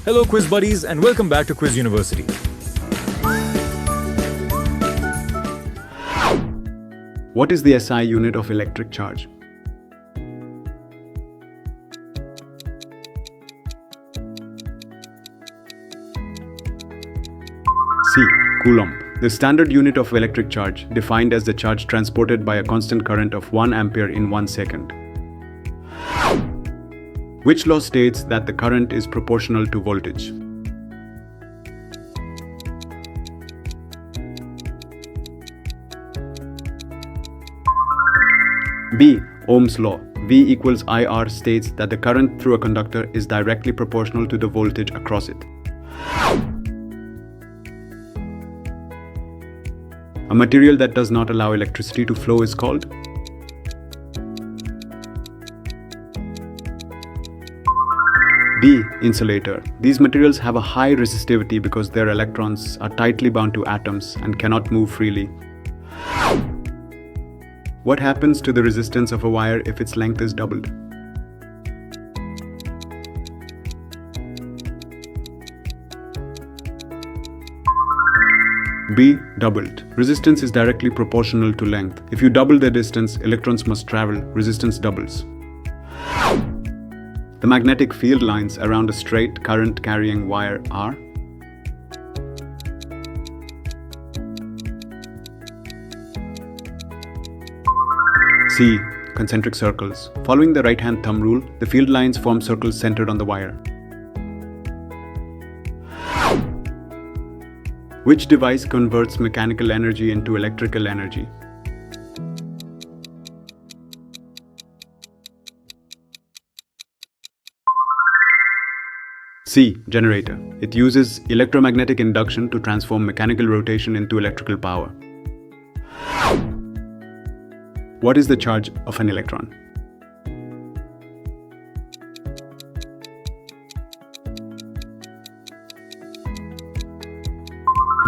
Hello quiz buddies and welcome back to Quiz University. What is the SI unit of electric charge? C. Coulomb. The standard unit of electric charge, defined as the charge transported by a constant current of 1 ampere in 1 second. Which law states that the current is proportional to voltage? B. Ohm's law. V equals IR states that the current through a conductor is directly proportional to the voltage across it. A material that does not allow electricity to flow is called? D. Insulator. These materials have a high resistivity because their electrons are tightly bound to atoms and cannot move freely. What happens to the resistance of a wire if its length is doubled? B. Doubled. Resistance is directly proportional to length. If you double the distance electrons must travel, resistance doubles. The magnetic field lines around a straight current-carrying wire are? C. Concentric circles. Following the right-hand thumb rule, the field lines form circles centered on the wire. Which device converts mechanical energy into electrical energy? C. Generator. It uses electromagnetic induction to transform mechanical rotation into electrical power. What is the charge of an electron?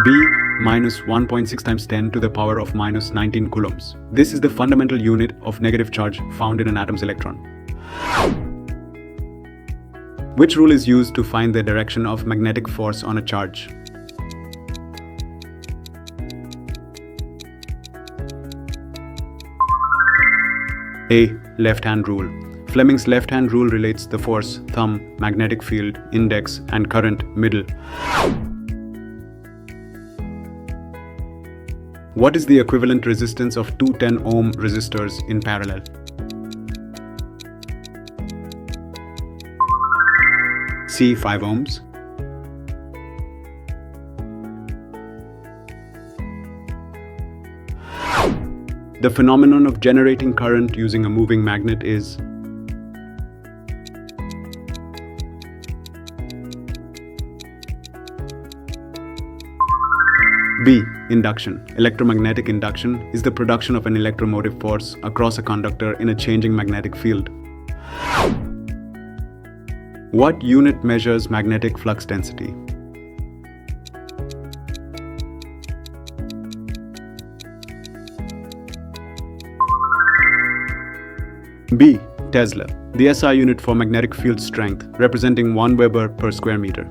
B. Minus 1.6 times 10 to the power of minus 19 coulombs. This is the fundamental unit of negative charge found in an atom's electron. Which rule is used to find the direction of magnetic force on a charge? A. Left-hand rule. Fleming's left-hand rule relates the force, thumb, magnetic field, index, and current, middle. What is the equivalent resistance of two 10-ohm resistors in parallel? C. 5 ohms. The phenomenon of generating current using a moving magnet is? B. Induction. Electromagnetic induction is the production of an electromotive force across a conductor in a changing magnetic field. What unit measures magnetic flux density? B. Tesla. The SI unit for magnetic field strength, representing 1 Weber per square meter.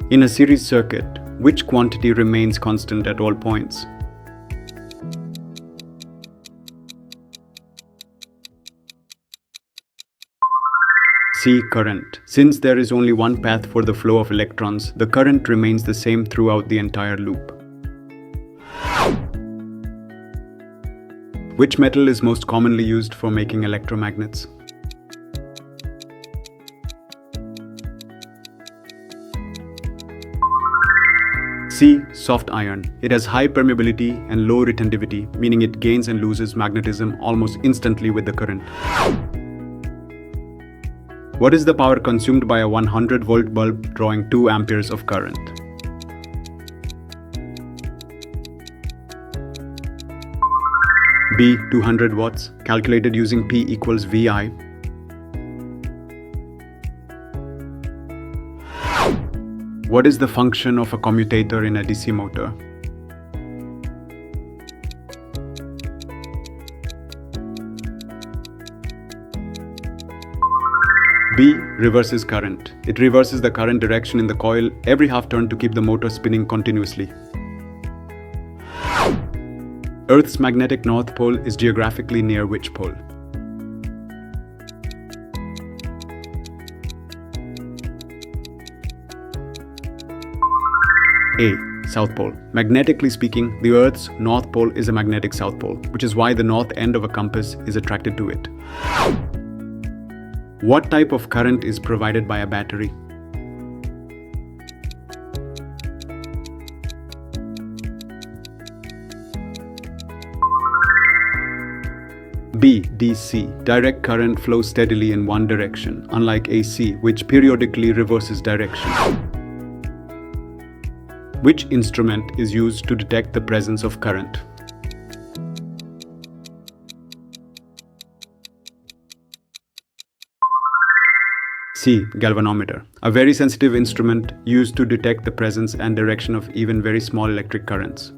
In a series circuit, which quantity remains constant at all points? C. Current. Since there is only one path for the flow of electrons, the current remains the same throughout the entire loop. Which metal is most commonly used for making electromagnets? C. Soft iron. It has high permeability and low retentivity, meaning it gains and loses magnetism almost instantly with the current. What is the power consumed by a 100-volt bulb drawing 2 amperes of current? B. 200 watts, calculated using P equals VI. What is the function of a commutator in a DC motor? B. Reverses current. It reverses the current direction in the coil every half turn to keep the motor spinning continuously. Earth's magnetic north pole is geographically near which pole? A. South pole. Magnetically speaking, the Earth's north pole is a magnetic south pole, which is why the north end of a compass is attracted to it. What type of current is provided by a battery? B. DC. Direct current flows steadily in one direction, unlike AC, which periodically reverses direction. Which instrument is used to detect the presence of current? C. Galvanometer. A very sensitive instrument used to detect the presence and direction of even very small electric currents.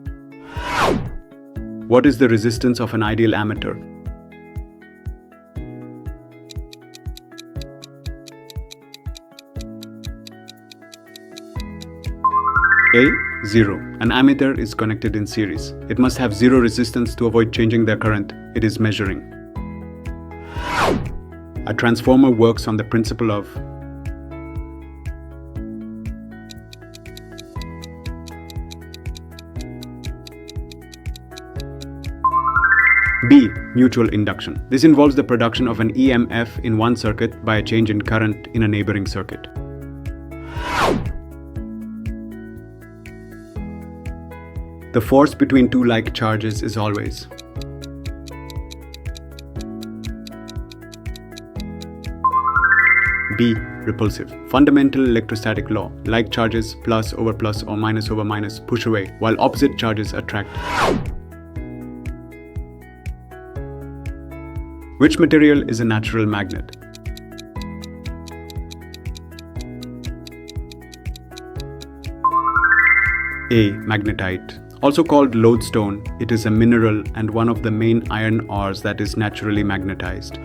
What is the resistance of an ideal ammeter? A. 0. An ammeter is connected in series. It must have zero resistance to avoid changing the current it is measuring. A transformer works on the principle of B. Mutual induction. This involves the production of an EMF in one circuit by a change in current in a neighboring circuit. The force between two like charges is always B. Repulsive. Fundamental electrostatic law. Like charges plus over plus or minus over minus push away, while opposite charges attract. Which material is a natural magnet? A. Magnetite. Also called lodestone, it is a mineral and one of the main iron ores that is naturally magnetized.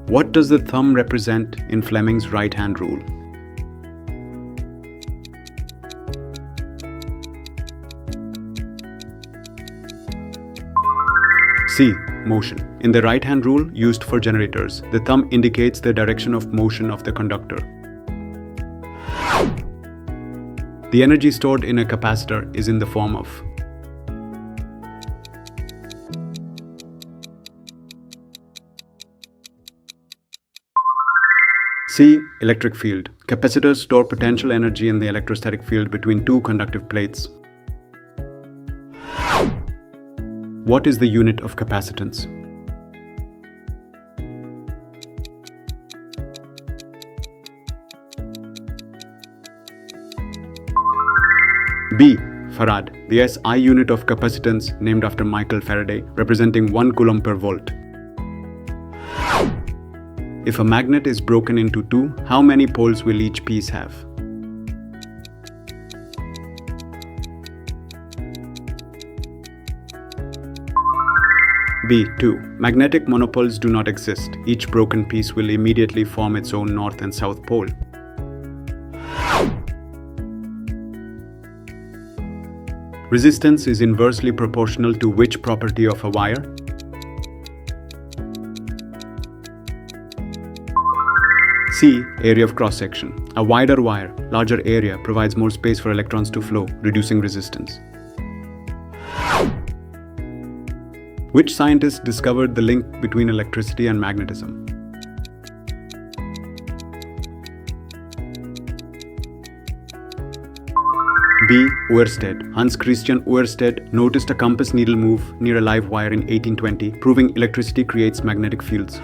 What does the thumb represent in Fleming's right-hand rule? C. Motion. In the right-hand rule used for generators, the thumb indicates the direction of motion of the conductor. The energy stored in a capacitor is in the form of C. Electric field. Capacitors store potential energy in the electrostatic field between two conductive plates. What is the unit of capacitance? B. Farad. The SI unit of capacitance named after Michael Faraday, representing 1 coulomb per volt. If a magnet is broken into two, how many poles will each piece have? B. 2. Magnetic monopoles do not exist. Each broken piece will immediately form its own north and south pole. Resistance is inversely proportional to which property of a wire? C. Area of cross-section. A wider wire, larger area provides more space for electrons to flow, reducing resistance. Which scientist discovered the link between electricity and magnetism? B. Oersted. Hans Christian Oersted noticed a compass needle move near a live wire in 1820, proving electricity creates magnetic fields.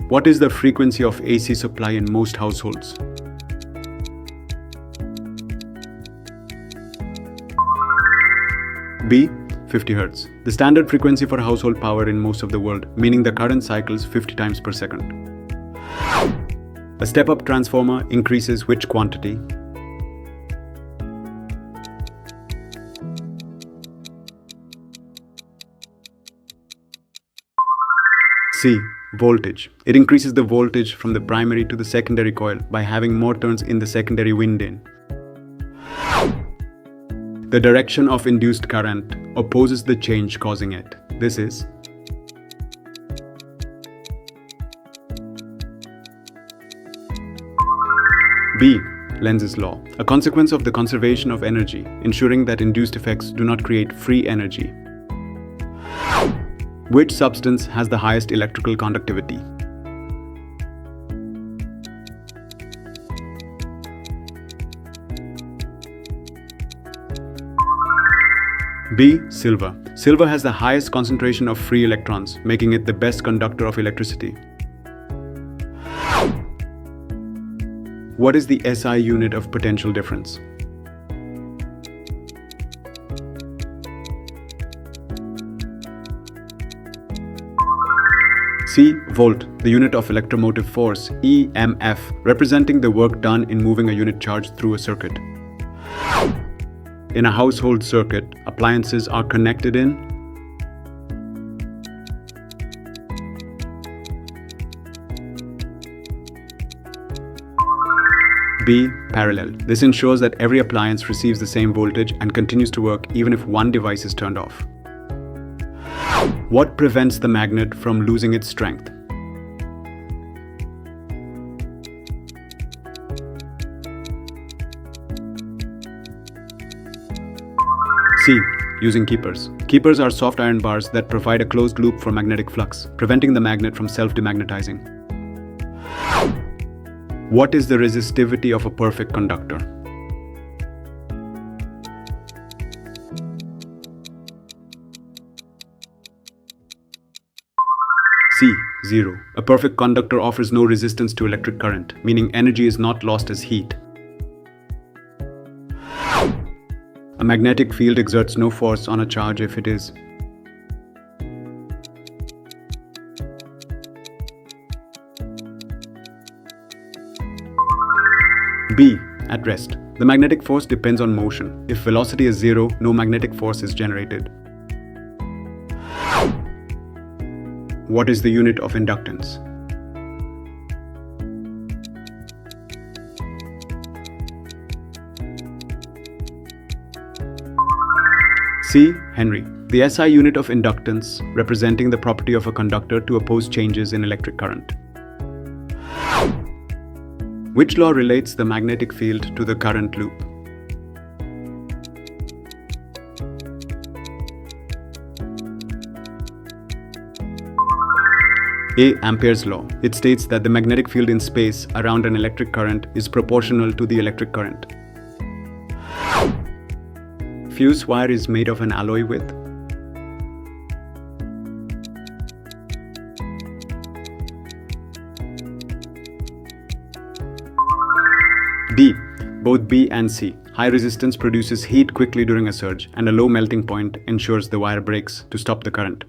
What is the frequency of AC supply in most households? B. 50 Hz. The standard frequency for household power in most of the world, meaning the current cycles 50 times per second. A step-up transformer increases which quantity? C. Voltage. It increases the voltage from the primary to the secondary coil by having more turns in the secondary winding. The direction of induced current opposes the change causing it. This is B. Lenz's law, a consequence of the conservation of energy, ensuring that induced effects do not create free energy. Which substance has the highest electrical conductivity? B. Silver. Silver has the highest concentration of free electrons, making it the best conductor of electricity. What is the SI unit of potential difference? C. Volt, the unit of electromotive force, EMF, representing the work done in moving a unit charge through a circuit. In a household circuit, appliances are connected in B. Parallel. This ensures that every appliance receives the same voltage and continues to work even if one device is turned off. What prevents the magnet from losing its strength? C. Using keepers. Keepers are soft iron bars that provide a closed loop for magnetic flux, preventing the magnet from self-demagnetizing. What is the resistivity of a perfect conductor? C. 0. A perfect conductor offers no resistance to electric current, meaning energy is not lost as heat. A magnetic field exerts no force on a charge if it is B. At rest. The magnetic force depends on motion. If velocity is 0, no magnetic force is generated. What is the unit of inductance? C. Henry. The SI unit of inductance, representing the property of a conductor to oppose changes in electric current. Which law relates the magnetic field to the current loop? A. Ampere's law. It states that the magnetic field in space around an electric current is proportional to the electric current. Fuse wire is made of an alloy with D. Both B and C. High resistance produces heat quickly during a surge, and a low melting point ensures the wire breaks to stop the current.